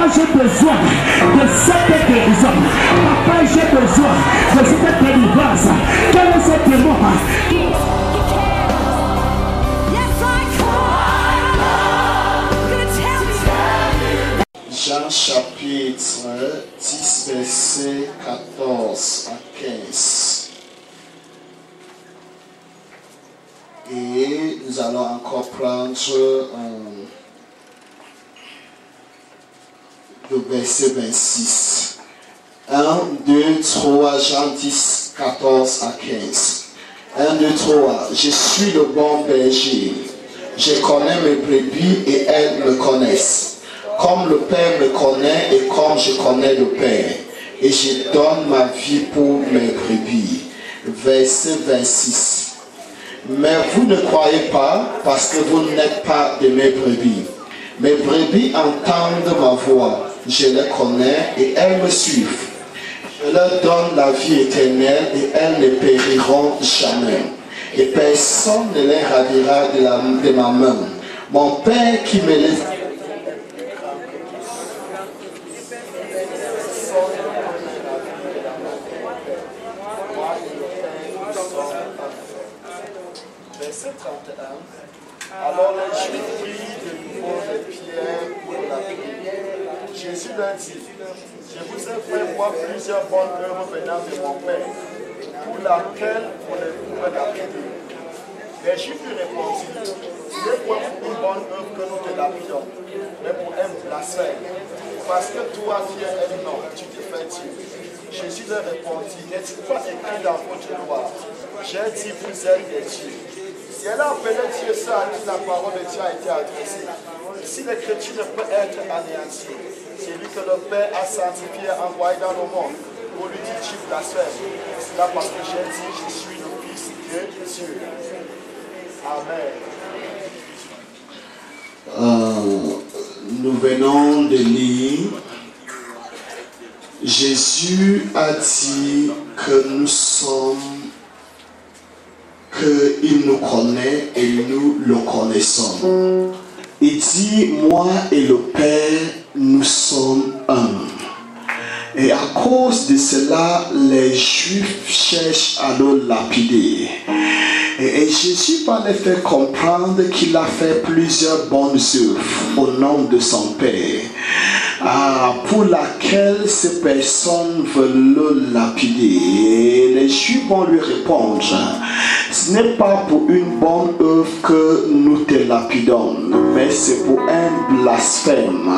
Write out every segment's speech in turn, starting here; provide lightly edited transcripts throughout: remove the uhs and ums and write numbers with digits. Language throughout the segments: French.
Papa, j'ai besoin de cette guérison. Papa, j'ai besoin de cette délivrance. Quel est ce démon? Jean chapitre 10, verset 14 à 15. Et nous allons encore prendre le verset 26. 1, 2, 3, Jean 10, 14 à 15. 1, 2, 3. Je suis le bon berger. Je connais mes brebis et elles me connaissent. Comme le Père me connaît et comme je connais le Père. Et je donne ma vie pour mes brebis. Verset 26. Mais vous ne croyez pas parce que vous n'êtes pas de mes brebis. Mes brebis entendent ma voix. Je les connais et elles me suivent. Je leur donne la vie éternelle et elles ne périront jamais. Et personne ne les ravira de ma main. Mon Père qui me les Verset 31. Alors les Juifs prirent de nouveau les pierres pour la prière. Jésus leur dit, je vous ai fait voir plusieurs bonnes œuvres venant de mon Père, pour laquelle vous ne pouvez la prier. Les Juifs lui répondirent, tu es pour une bonne œuvre que nous te lapidons, mais pour un blasphème, parce que toi qui es un homme, tu te fais Dieu. Jésus leur répondit, n'est-il pas écrit dans votre loi, j'ai dit vous êtes des dieux. Si elle a appelé Dieu ça à qui la parole de Dieu a été adressée, si l'écriture ne peut être anéantie, c'est lui que le Père a sanctifié et envoyé dans le monde pour lui dire tu blasphèmes. C'est là parce que j'ai dit je suis le Fils de Dieu. Amen. Nous venons de lire, Jésus a dit que nous sommes, qu'il nous connaît et nous le connaissons. Il dit, moi et le Père, nous sommes un. Et à cause de cela, les Juifs cherchent à le lapider. Et Jésus va les faire comprendre qu'il a fait plusieurs bonnes œuvres au nom de son Père, pour laquelle ces personnes veulent le lapider. Et les Juifs vont lui répondre, ce n'est pas pour une bonne œuvre que nous te lapidons, mais c'est pour un blasphème.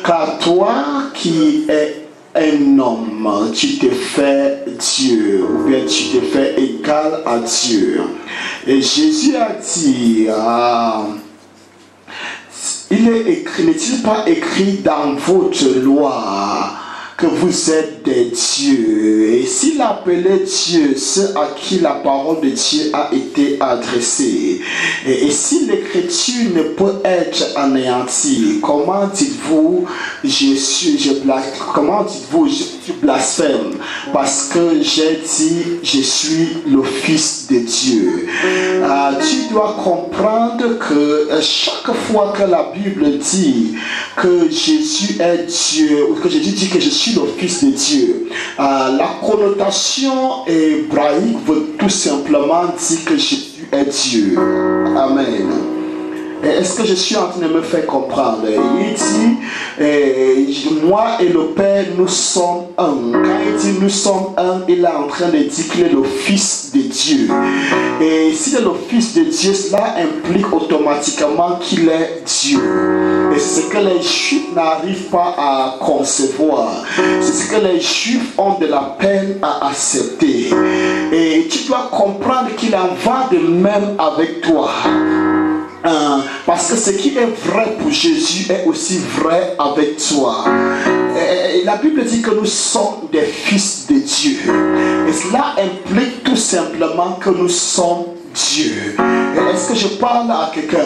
Car toi qui es un homme, tu te fais Dieu, ou bien tu te fais égal à Dieu. Et Jésus a dit, il est écrit, n'est-il pas écrit dans votre loi que vous êtes des dieux? Et s'il appelait Dieu ceux à qui la parole de Dieu a été adressée, et si l'écriture ne peut être anéantie, comment dites-vous je blasphème? Parce que j'ai dit je suis le Fils de Dieu. Tu dois comprendre que chaque fois que la Bible dit que Jésus est Dieu, ou que Jésus dit que je suis le Fils de Dieu, la connotation hébraïque veut tout simplement dire que Jésus est Dieu. Amen. Est-ce que je suis en train de me faire comprendre? Il dit, moi et le Père, nous sommes un. Quand il dit nous sommes un, il est en train de dire qu'il est le Fils de Dieu. Et s'il est le Fils de Dieu, cela implique automatiquement qu'il est Dieu. Et c'est ce que les Juifs n'arrivent pas à concevoir. C'est ce que les Juifs ont de la peine à accepter. Et tu dois comprendre qu'il en va de même avec toi. Parce que ce qui est vrai pour Jésus est aussi vrai avec toi. Et la Bible dit que nous sommes des fils de Dieu. Et cela implique tout simplement que nous sommes Dieu. Est-ce que je parle à quelqu'un?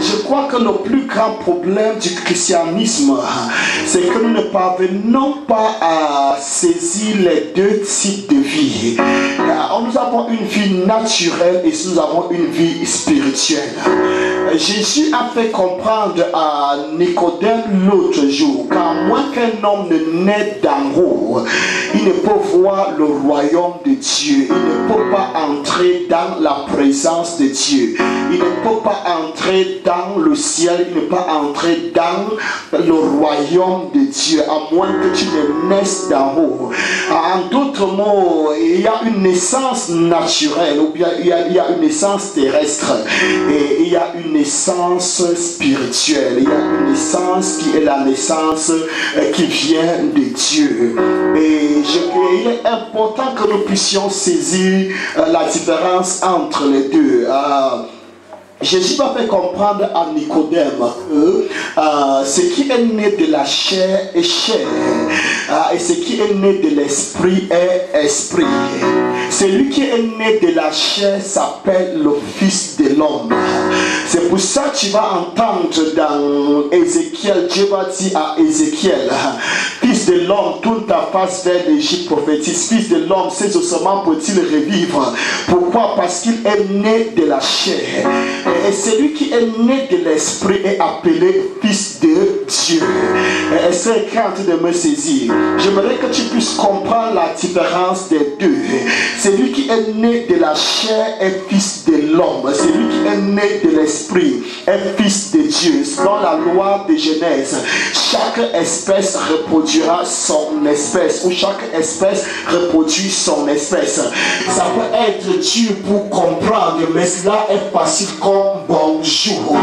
Je crois que le plus grand problème du christianisme, c'est que nous ne parvenons pas à saisir les deux types de vie. Nous avons une vie naturelle et nous avons une vie spirituelle. Jésus a fait comprendre à Nicodème l'autre jour qu'à moins qu'un homme ne naisse d'en haut, il ne peut voir le royaume de Dieu. Il ne peut pas entrer dans la présence de Dieu. Il ne peut pas entrer dans le ciel. Il ne peut pas entrer dans le royaume de Dieu à moins que tu ne naisses d'en haut. En d'autres mots, il y a une naissance naturelle ou bien il y a une naissance terrestre et il y a une naissance spirituelle. Il y a une naissance qui est la naissance qui vient de Dieu. Et il est important que nous puissions saisir la différence entre les deux. Jésus va faire comprendre à Nicodème que ce qui est né de la chair est chair et ce qui est né de l'esprit est esprit. Celui qui est né de la chair s'appelle le Fils de l'homme. C'est pour ça que tu vas entendre dans Ézéchiel, Dieu va dire à Ézéchiel, Fils de l'homme, tourne ta face vers l'Égypte, prophétise. Fils de l'homme, ces ossements peut-il revivre? Pourquoi? Parce qu'il est né de la chair. Et celui qui est né de l'esprit est appelé Fils de Dieu. Est-ce que tu es en train de me saisir? J'aimerais que tu puisses comprendre la différence des deux. Celui qui est né de la chair est fils de l'homme. Celui qui est né de l'esprit est fils de Dieu. Selon la loi de Genèse, chaque espèce reproduira son espèce, ou chaque espèce reproduit son espèce. Ça peut être dur pour comprendre, mais cela est facile comme bonjour.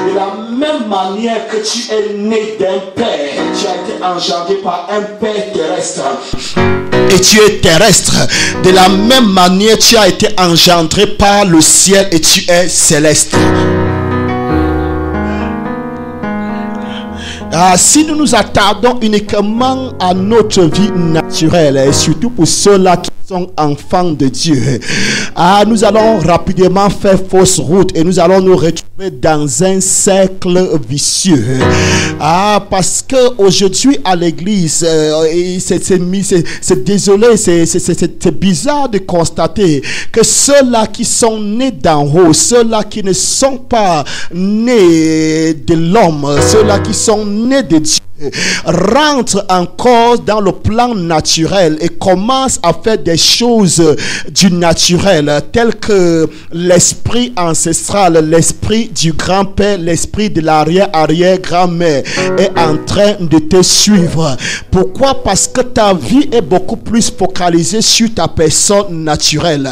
De la même manière que tu es né d'un père, tu as été engendré par un père terrestre. Et tu es terrestre. De la même manière, tu as été engendré par le ciel et tu es céleste. Si nous nous attardons uniquement à notre vie naturelle, et surtout pour ceux-là qui sont enfants de Dieu, nous allons rapidement faire fausse route et nous allons nous retrouver dans un cercle vicieux. Parce que aujourd'hui à l'église, c'est désolé, c'est bizarre de constater que ceux-là qui sont nés d'en haut, ceux-là qui ne sont pas nés de l'homme, ceux-là qui sont nés de Dieu, rentre encore dans le plan naturel et commence à faire des choses du naturel, telles que l'esprit ancestral, l'esprit du grand-père, l'esprit de l'arrière-arrière-grand-mère est en train de te suivre. Pourquoi? Parce que ta vie est beaucoup plus focalisée sur ta personne naturelle.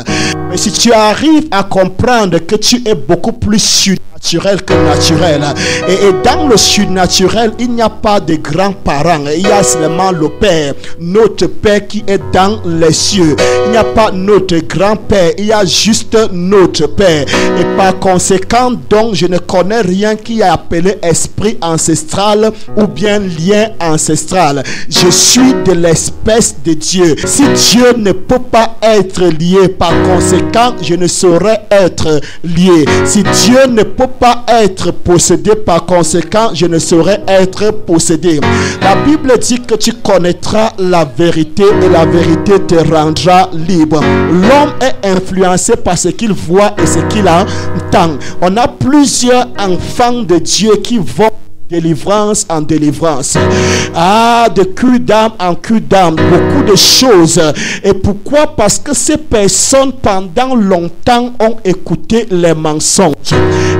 Mais si tu arrives à comprendre que tu es beaucoup plus surnaturel que naturel, et dans le surnaturel, il n'y a pas de grands-parents, il y a seulement le Père, notre Père qui est dans les cieux. Il n'y a pas notre grand-père, il y a juste notre Père. Et par conséquent, donc, je ne connais rien qui est appelé esprit ancestral ou bien lien ancestral. Je suis de l'espèce de Dieu. Si Dieu ne peut pas être lié, par conséquent, je ne saurais être lié. Si Dieu ne peut pas être possédé, par conséquent, je ne saurais être possédé. La Bible dit que tu connaîtras la vérité et la vérité te rendra libre. L'homme est influencé par ce qu'il voit et ce qu'il entend. On a plusieurs enfants de Dieu qui vont délivrance en délivrance, de cul d'âme en cul d'âme, beaucoup de choses. Et pourquoi? Parce que ces personnes pendant longtemps ont écouté les mensonges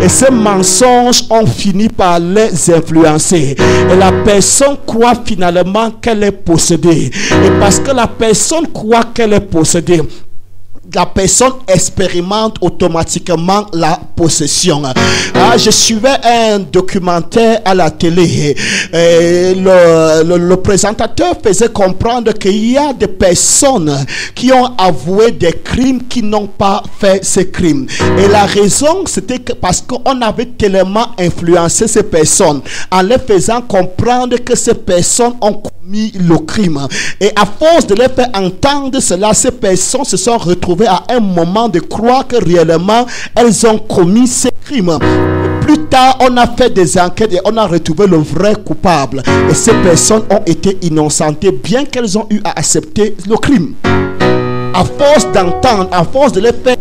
et ces mensonges ont fini par les influencer et la personne croit finalement qu'elle est possédée, et parce que la personne croit qu'elle est possédée, la personne expérimente automatiquement la possession. Je suivais un documentaire à la télé. Le présentateur faisait comprendre qu'il y a des personnes qui ont avoué des crimes qui n'ont pas fait ces crimes. Et la raison, c'était que parce qu'on avait tellement influencé ces personnes en les faisant comprendre que ces personnes ont commis commis le crime. Et à force de les faire entendre cela, ces personnes se sont retrouvées à un moment de croire que réellement elles ont commis ces crimes. Plus tard, on a fait des enquêtes et on a retrouvé le vrai coupable. Et ces personnes ont été innocentées, bien qu'elles ont eu à accepter le crime. À force d'entendre, à force de les faire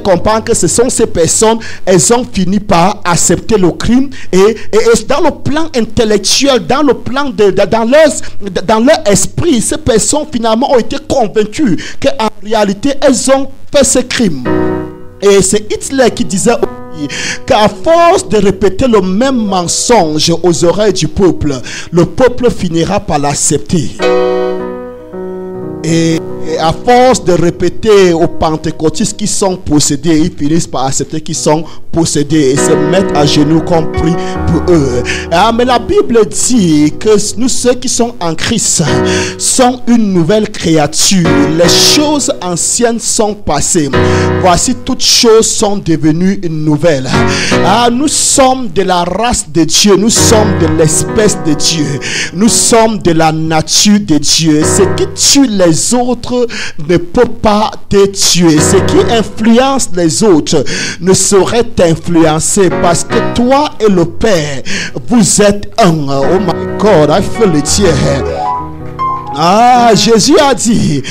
comprendre que ce sont ces personnes, elles ont fini par accepter le crime. Et dans le plan intellectuel, dans le plan dans leur esprit, ces personnes finalement ont été convaincues qu'en réalité, elles ont fait ce crime. Et c'est Hitler qui disait qu'à force de répéter le même mensonge aux oreilles du peuple, le peuple finira par l'accepter. Et à force de répéter aux pentecôtistes qui sont possédés, ils finissent par accepter qu'ils sont possédés et se mettent à genoux comme prix pour eux. Mais la Bible dit que nous, ceux qui sont en Christ, sont une nouvelle créature. Les choses anciennes sont passées. Voici, toutes choses sont devenues nouvelles. Nous sommes de la race de Dieu. Nous sommes de l'espèce de Dieu. Nous sommes de la nature de Dieu. Ce qui tue les autres ne peut pas te tuer. Ce qui influence les autres ne saurait t'influencer, parce que toi et le Père, vous êtes un. Oh my God, I feel it here. Jésus a dit,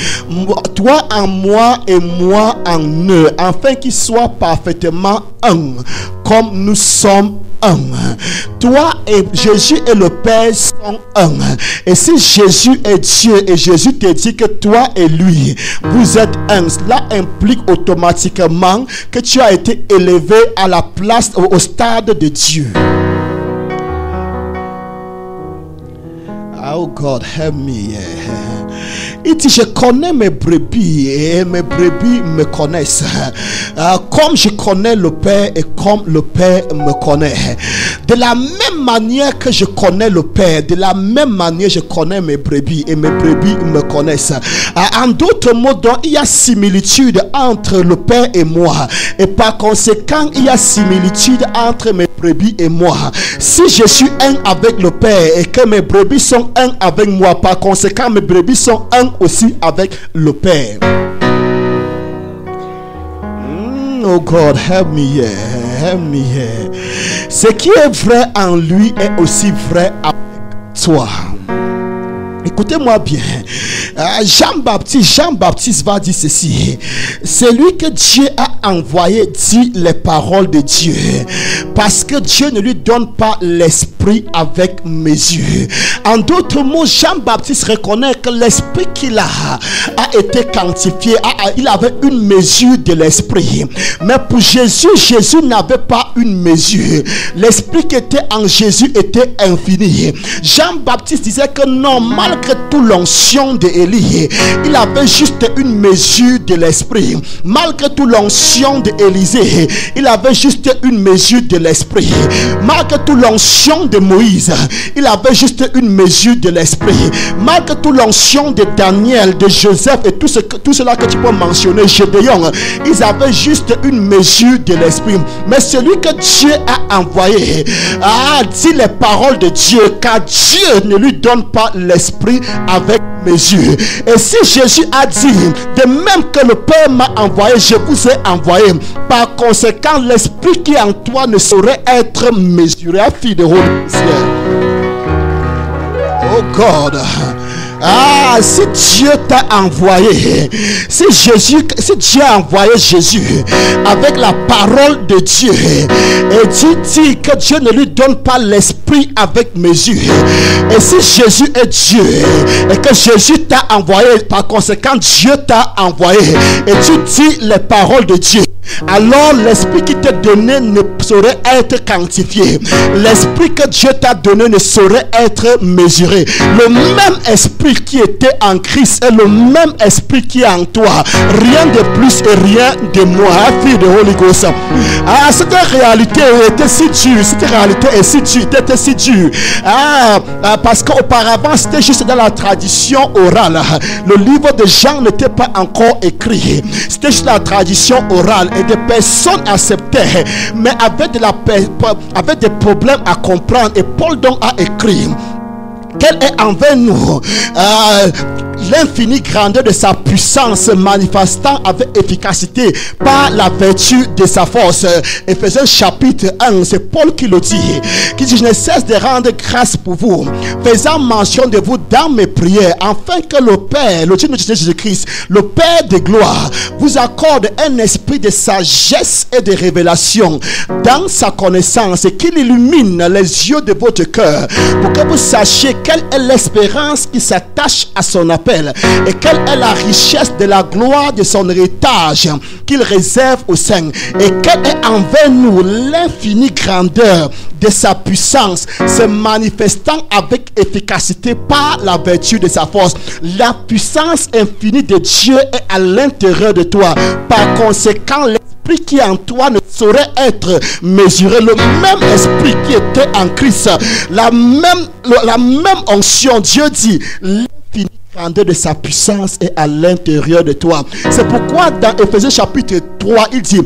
toi en moi et moi en eux, afin qu'ils soient parfaitement un, comme nous sommes un. Toi et Jésus et le Père sont un. Et si Jésus est Dieu et Jésus te dit que toi et lui, vous êtes un, cela implique automatiquement que tu as été élevé à la place, au stade de Dieu. Oh God, help me. Il dit, je connais mes brebis et mes brebis me connaissent. Comme je connais le Père et comme le Père me connaît. De la même manière que je connais le Père, de la même manière je connais mes brebis et mes brebis me connaissent. En d'autres mots, donc, il y a similitude entre le Père et moi. Et par conséquent, il y a similitude entre mes brebis et moi. Si je suis un avec le Père et que mes brebis sont un avec moi, par conséquent, mes brebis sont un aussi avec le Père. Oh God, help me here, help me here. Ce qui est vrai en lui est aussi vrai avec toi. Écoutez-moi bien. Jean-Baptiste va dire ceci. Celui que Dieu a envoyé dit les paroles de Dieu, parce que Dieu ne lui donne pas l'esprit avec mesure. En d'autres mots, Jean-Baptiste reconnaît que l'esprit qu'il a été quantifié. Il avait une mesure de l'esprit. Mais pour Jésus, Jésus n'avait pas une mesure. L'esprit qui était en Jésus était infini. Jean-Baptiste disait que non, malgré toute l'onction d'Élie, il avait juste une mesure de l'esprit. Malgré toute l'onction d'Élisée, il avait juste une mesure de l'esprit. Malgré toute l'onction de Moïse, il avait juste une mesure de l'esprit. Malgré toute l'onction de Daniel, de Joseph et tout cela que tu peux mentionner, Gédéon, ils avaient juste une mesure de l'esprit. Mais celui que Dieu a envoyé a dit les paroles de Dieu, car Dieu ne lui donne pas l'esprit avec mesure. Et si Jésus a dit, de même que le Père m'a envoyé, je vous ai envoyé, par conséquent, l'esprit qui est en toi ne saurait être mesuré. Fille de Holy Spirit. Oh God. Si Dieu t'a envoyé, si Dieu a envoyé Jésus avec la parole de Dieu, et dit que Dieu ne lui donne pas l'esprit avec mesure, et si Jésus est Dieu et que Jésus t'a envoyé, par conséquent Dieu t'a envoyé, et tu dis les paroles de Dieu, alors l'esprit qui t'est donné ne saurait être quantifié. L'esprit que Dieu t'a donné ne saurait être mesuré. Le même esprit qui était en Christ est le même esprit qui est en toi. Rien de plus et rien de moins. Fille de Holy Ghost. Cette réalité était si dure. Cette réalité est si dure. Était si dure. Parce qu'auparavant c'était juste dans la tradition orale. Le livre de Jean n'était pas encore écrit. C'était juste la tradition orale. Et des personnes acceptaient, mais avaient des problèmes à comprendre. Et Paul donc a écrit quelle est envers nous l'infinie grandeur de sa puissance, manifestant avec efficacité par la vertu de sa force. Éphésiens chapitre 1, c'est Paul qui le dit, qui dit: je ne cesse de rendre grâce pour vous, faisant mention de vous dans mes prières, afin que le Père, le Dieu de Jésus-Christ, le Père de gloire, vous accorde un esprit de sagesse et de révélation dans sa connaissance, et qu'il illumine les yeux de votre cœur, pour que vous sachiez quelle est l'espérance qui s'attache à son appel, et quelle est la richesse de la gloire de son héritage qu'il réserve aux saints, et quelle est envers nous l'infinie grandeur de sa puissance, se manifestant avec efficacité par la vertu de sa force. La puissance infinie de Dieu est à l'intérieur de toi. Par conséquent, l'esprit qui est en toi ne saurait être mesuré. Le même esprit qui était en Christ, la même onction, Dieu dit, l'infinie grandeur de sa puissance est à l'intérieur de toi. C'est pourquoi dans Éphésiens chapitre 3, il dit: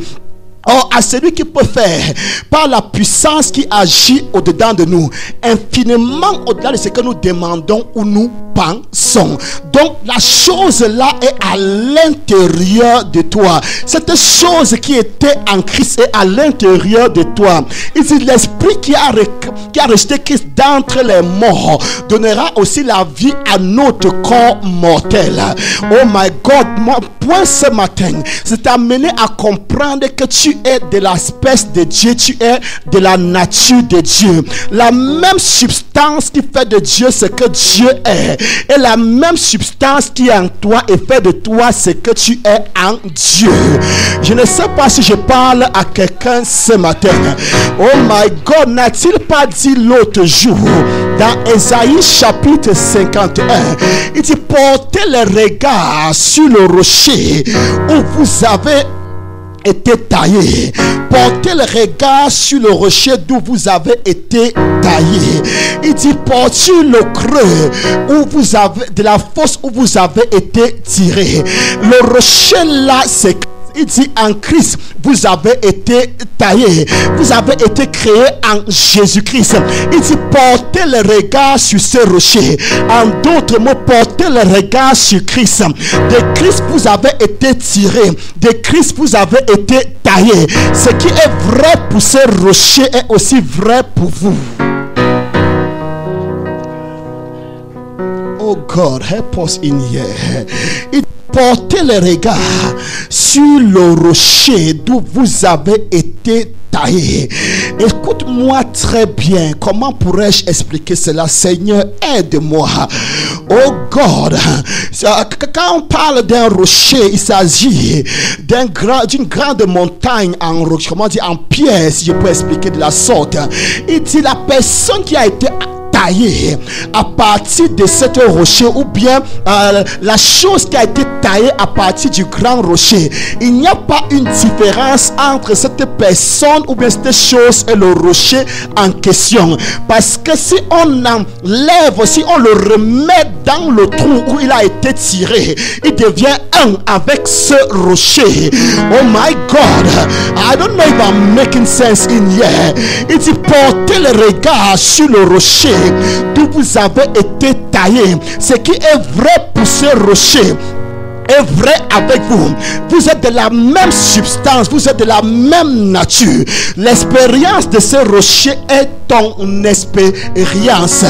or, à celui qui peut faire, par la puissance qui agit au-dedans de nous, infiniment au-delà de ce que nous demandons ou nous pensons. Donc, la chose là est à l'intérieur de toi. Cette chose qui était en Christ est à l'intérieur de toi. Il dit: l'esprit qui a rejeté Christ d'entre les morts donnera aussi la vie à notre corps mortel. Oh my God, mon point ce matin, c'est amené à comprendre que tu es de l'espèce de Dieu, tu es de la nature de Dieu. La même substance qui fait de Dieu ce que Dieu est, et la même substance qui est en toi et fait de toi ce que tu es en Dieu. Je ne sais pas si je parle à quelqu'un ce matin. Oh my God, n'a-t-il pas dit l'autre jour dans Ésaïe chapitre 51, il dit: portez le regard sur le rocher où vous avez été taillé. Portez le regard sur le rocher d'où vous avez été taillé. Il dit: portez sur le creux où vous avez, de la fosse où vous avez été tiré. Le rocher là, c'est, il dit, en Christ, vous avez été taillé. Vous avez été créé en Jésus-Christ. Il dit: portez le regard sur ce rocher. En d'autres mots, portez le regard sur Christ. De Christ, vous avez été tiré. De Christ, vous avez été taillé. Ce qui est vrai pour ce rocher est aussi vrai pour vous. Oh God, help us in here. Portez le regard sur le rocher d'où vous avez été taillé. Écoute-moi très bien. Comment pourrais-je expliquer cela? Seigneur, aide-moi. Oh God, quand on parle d'un rocher, il s'agit d'une grande montagne en roche, comment dire, en pierre, si je peux expliquer de la sorte. Il dit: la personne qui a été taillé à partir de cet rocher, ou bien la chose qui a été taillée à partir du grand rocher, il n'y a pas une différence entre cette personne ou bien cette chose et le rocher en question, parce que si on enlève, si on le remet dans le trou où il a été tiré, il devient un avec ce rocher. Oh my God, I don't know if I'm making sense in here. Il dit: portez le regard sur le rocher d'où vous avez été taillé. Ce qui est vrai pour ce rocher est vrai avec vous. Vous êtes de la même substance, vous êtes de la même nature. L'expérience de ce rocher est ton expérience.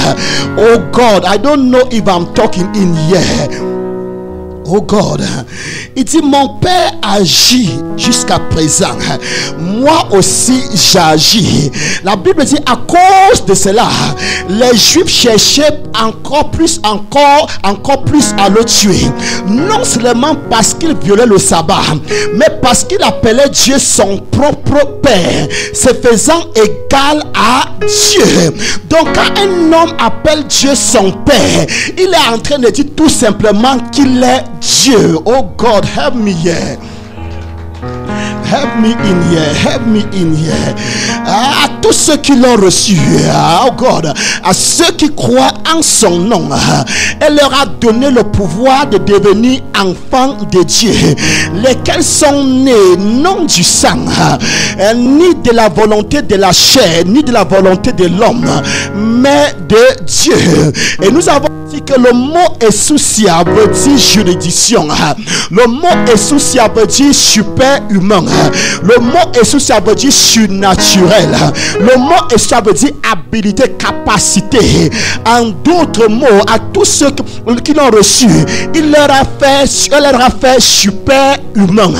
Oh God, I don't know if I'm talking in here. Oh God, il dit: mon Père agit jusqu'à présent, moi aussi j'agis. La Bible dit: à cause de cela, les Juifs cherchaient encore plus à le tuer, non seulement parce qu'il violait le sabbat, mais parce qu'il appelait Dieu son propre Père, se faisant égal à Dieu. Donc quand un homme appelle Dieu son Père, il est en train de dire tout simplement qu'il est Dieu. Oh God, help me here. help me in here, help me in here. À tous ceux qui l'ont reçu, oh God, à ceux qui croient en son nom, elle leur a donné le pouvoir de devenir enfants de Dieu, lesquels sont nés non du sang, ni de la volonté de la chair, ni de la volonté de l'homme, mais de Dieu. Et nous avons dit que le mot essousia veut dire juridiction. Le mot essousia veut dire super humain. Le mot essousia veut dire surnaturel. Le mot essousia veut dire habilité, capacité. En d'autres mots, à tous ceux qui l'ont reçu, il leur a fait super humain.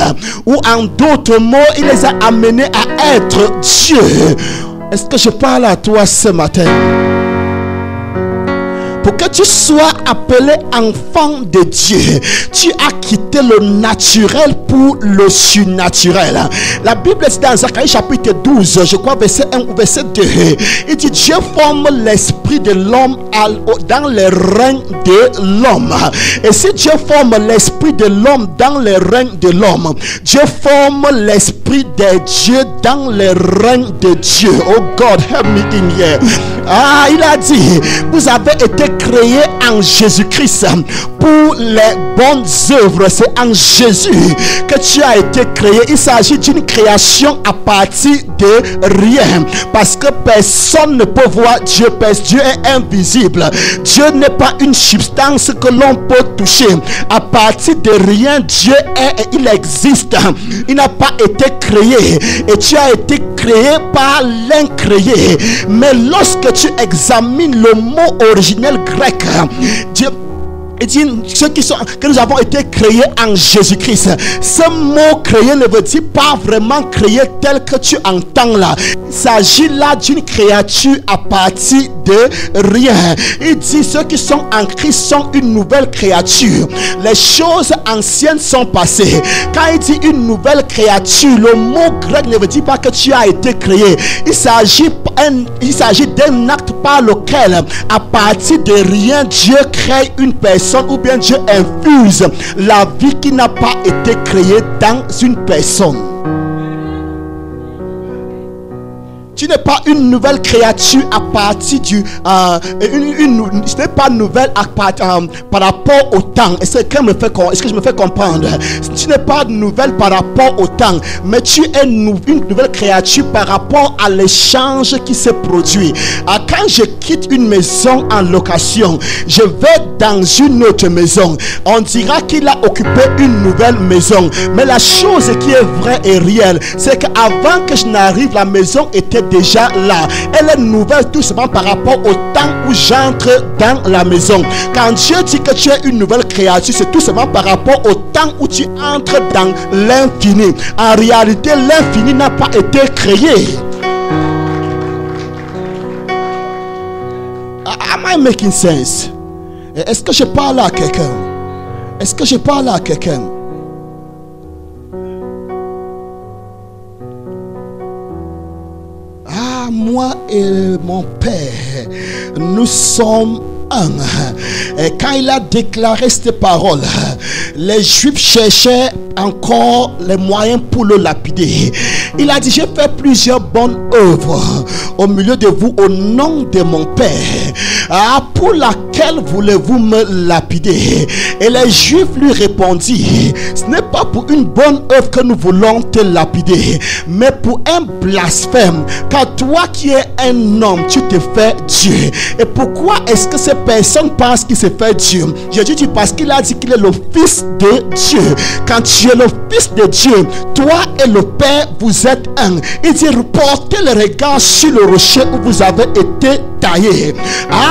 Ou en d'autres mots, il les a amenés à être Dieu. Est-ce que je parle à toi ce matin? Pour que tu sois appelé enfant de Dieu, tu as quitté le naturel pour le surnaturel. La Bible dit dans Zacharie chapitre 12, je crois verset 1 ou verset 2, il dit Dieu forme l'esprit de l'homme dans les reins de l'homme. Et si Dieu forme l'esprit de l'homme dans les reins de l'homme, Dieu forme l'esprit de Dieu dans les reins de Dieu. Oh God, help me in here. Ah, il a dit, vous avez été créé en Jésus-Christ pour les bonnes œuvres. C'est en Jésus que tu as été créé. Il s'agit d'une création à partir de rien, parce que personne ne peut voir Dieu. Dieu est invisible. Dieu n'est pas une substance que l'on peut toucher. À partir de rien, Dieu est et il existe. Il n'a pas été créé, et tu as été créé par l'incréé. Mais lorsque tu examines le mot originel grec, Dieu dit ceux que nous avons été créés en Jésus-Christ. Ce mot créé ne veut dire pas vraiment créé tel que tu entends là. Il s'agit là d'une créature à partir de rien. Il dit ceux qui sont en Christ sont une nouvelle créature. Les choses anciennes sont passées. Quand il dit une nouvelle créature, le mot grec ne veut dire pas que tu as été créé. Il s'agit d'un acte par lequel, à partir de rien, Dieu crée une personne, ou bien Dieu infuse la vie qui n'a pas été créée dans une personne. Tu n'es pas une nouvelle créature à partir du... ce n'est pas nouvelle par rapport au temps. Est-ce que je me fais comprendre? Tu n'es pas nouvelle par rapport au temps, mais tu es une nouvelle créature par rapport à l'échange qui s'est produit. Quand je quitte une maison en location, je vais dans une autre maison. On dira qu'il a occupé une nouvelle maison. Mais la chose qui est vraie et réelle, c'est qu'avant que je n'arrive, la maison était déjà là. Elle est nouvelle tout simplement par rapport au temps où j'entre dans la maison. Quand Dieu dit que tu es une nouvelle créature, c'est tout simplement par rapport au temps où tu entres dans l'infini. En réalité, l'infini n'a pas été créé. Am I making sense? Est-ce que je parle à quelqu'un? Est-ce que je parle à quelqu'un? Moi et mon Père, nous sommes un. Et quand il a déclaré cette parole, les Juifs cherchaient encore les moyens pour le lapider. Il a dit, j'ai fait plusieurs bonnes œuvres au milieu de vous au nom de mon Père. Pour laquelle voulez-vous me lapider? Et les Juifs lui répondirent, ce n'est pas pour une bonne œuvre que nous voulons te lapider, mais pour un blasphème, car toi qui es un homme, tu te fais Dieu. Et pourquoi est-ce que ces personnes pensent qu'il se fait Dieu? Je dis parce qu'il a dit qu'il est le Fils de Dieu. Quand tu es le Fils de Dieu, toi et le Père, vous êtes un. Il dit, portez le regard sur le rocher où vous avez été taillé.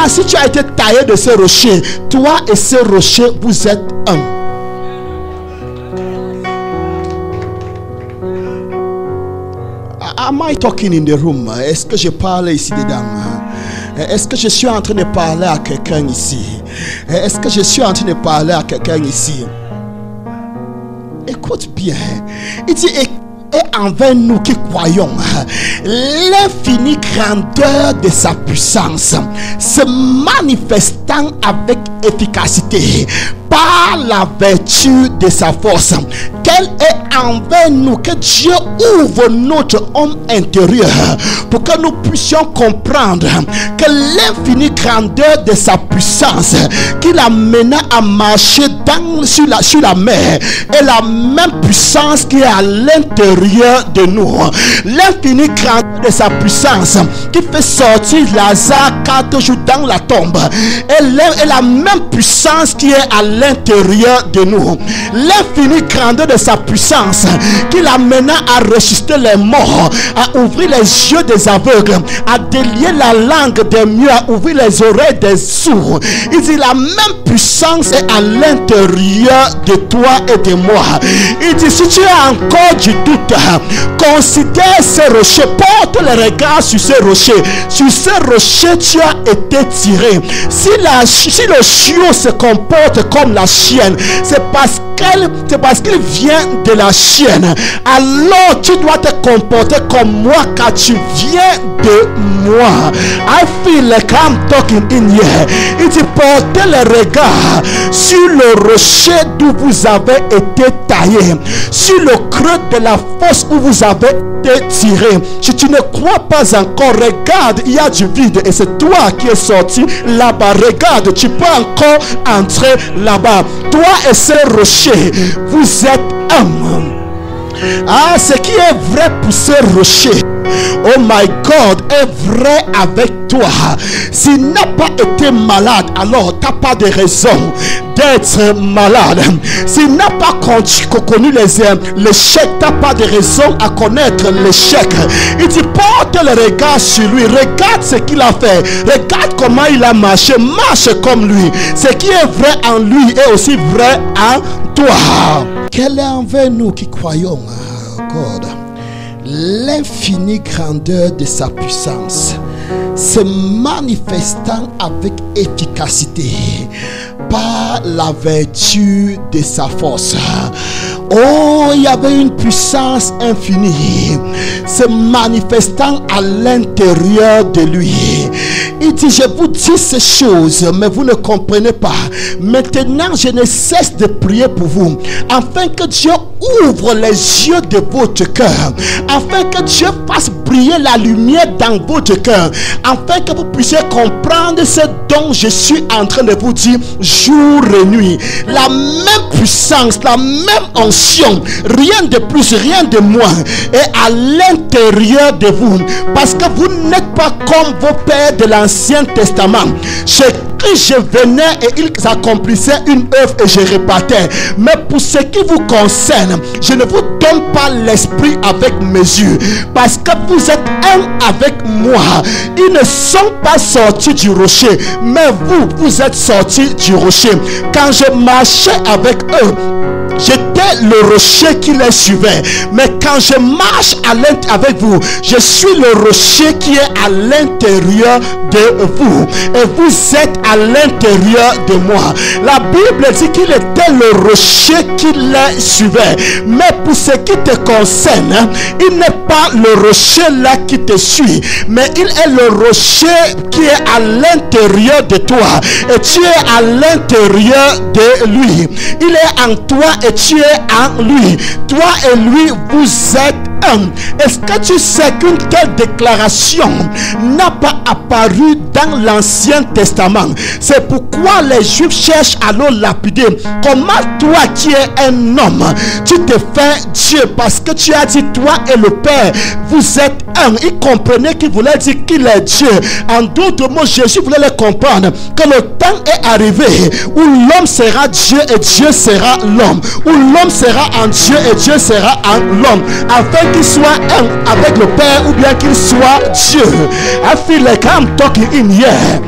Si tu as été taillé de ce rocher, toi et ce rocher, vous êtes un. Am I talking in the room? Est-ce que je parle ici dedans? Est-ce que je suis en train de parler à quelqu'un ici? Est-ce que je suis en train de parler à quelqu'un ici? Écoute bien. Il dit, et envers nous qui croyons, l'infinie grandeur de sa puissance se manifestant avec efficacité par la vertu de sa force, tel est envers nous, que Dieu ouvre notre homme intérieur pour que nous puissions comprendre que l'infinie grandeur de sa puissance qui l'amena à marcher sur la mer est la même puissance qui est à l'intérieur de nous. L'infinie grandeur de sa puissance qui fait sortir Lazare 4 jours dans la tombe est la même puissance qui est à l'intérieur de nous. L'infinie grandeur de sa puissance qui l'amena à ressusciter les morts, à ouvrir les yeux des aveugles, à délier la langue des muets, à ouvrir les oreilles des sourds. Il dit la même puissance est à l'intérieur de toi et de moi. Il dit si tu as encore du doute, considère ces rochers, porte le regard sur ces rochers. Sur ces rochers tu as été tiré. Si le chiot se comporte comme la chienne, c'est parce qu'il vient de la chienne. Alors tu dois te comporter comme moi, car tu viens de moi. I feel like I'm talking in here. Il dit portez le regard sur le rocher d'où vous avez été taillé, sur le creux de la fosse où vous avez été tiré. Si tu ne crois pas encore, regarde, il y a du vide et c'est toi qui es sorti là-bas. Regarde, tu peux encore entrer là-bas. Toi et ce rocher, vous êtes un. Ah, ce qui est vrai pour ce rocher, oh my God, est vrai avec toi. S'il n'a pas été malade, alors tu n'as pas de raison d'être malade. S'il n'a pas connu l'échec, tu n'as pas de raison à connaître l'échec. Il dit porte le regard sur lui. Regarde ce qu'il a fait. Regarde comment il a marché. Marche comme lui. Ce qui est vrai en lui est aussi vrai en toi. Quel est envers nous qui croyons God? L'infinie grandeur de sa puissance se manifestant avec efficacité par la vertu de sa force. Oh, il y avait une puissance infinie se manifestant à l'intérieur de lui. Il dit, je vous dis ces choses, mais vous ne comprenez pas. Maintenant, je ne cesse de prier pour vous, afin que Dieu ouvre les yeux de votre cœur, afin que Dieu fasse briller la lumière dans votre cœur, afin que vous puissiez comprendre ce dont je suis en train de vous dire jour et nuit. La même puissance, la même onction, rien de plus, rien de moins, est à l'intérieur de vous, parce que vous n'êtes pas comme vos pères de l'Ancien Testament. Je venais et ils accomplissaient une œuvre et je repartais. Mais pour ce qui vous concerne, je ne vous donne pas l'esprit avec mesure, parce que vous êtes un avec moi. Ils ne sont pas sortis du rocher, mais vous êtes sortis du rocher. Quand je marchais avec eux, j'étais le rocher qui les suivait. Mais quand je marche avec vous, je suis le rocher qui est à l'intérieur de vous. Et vous êtes à l'intérieur de moi. La Bible dit qu'il était le rocher qui les suivait. Mais pour ce qui te concerne, il n'est pas le rocher là qui te suit, mais il est le rocher qui est à l'intérieur de toi. Et tu es à l'intérieur de lui. Il est en toi et tu es en lui. Toi et lui, vous êtes un. Est-ce que tu sais qu'une telle déclaration n'a pas apparu dans l'Ancien Testament? C'est pourquoi les Juifs cherchent à le lapider. Comment toi qui es un homme, tu te fais Dieu, parce que tu as dit toi et le Père, vous êtes un. Ils comprenaient qu'il voulait dire qu'il est Dieu. En d'autres mots, Jésus voulait les comprendre que le temps est arrivé où l'homme sera Dieu et Dieu sera l'homme, où l'homme sera en Dieu et Dieu sera en l'homme, afin qu'il soit un avec le Père, ou bien qu'il soit Dieu. I feel like I'm talking in here.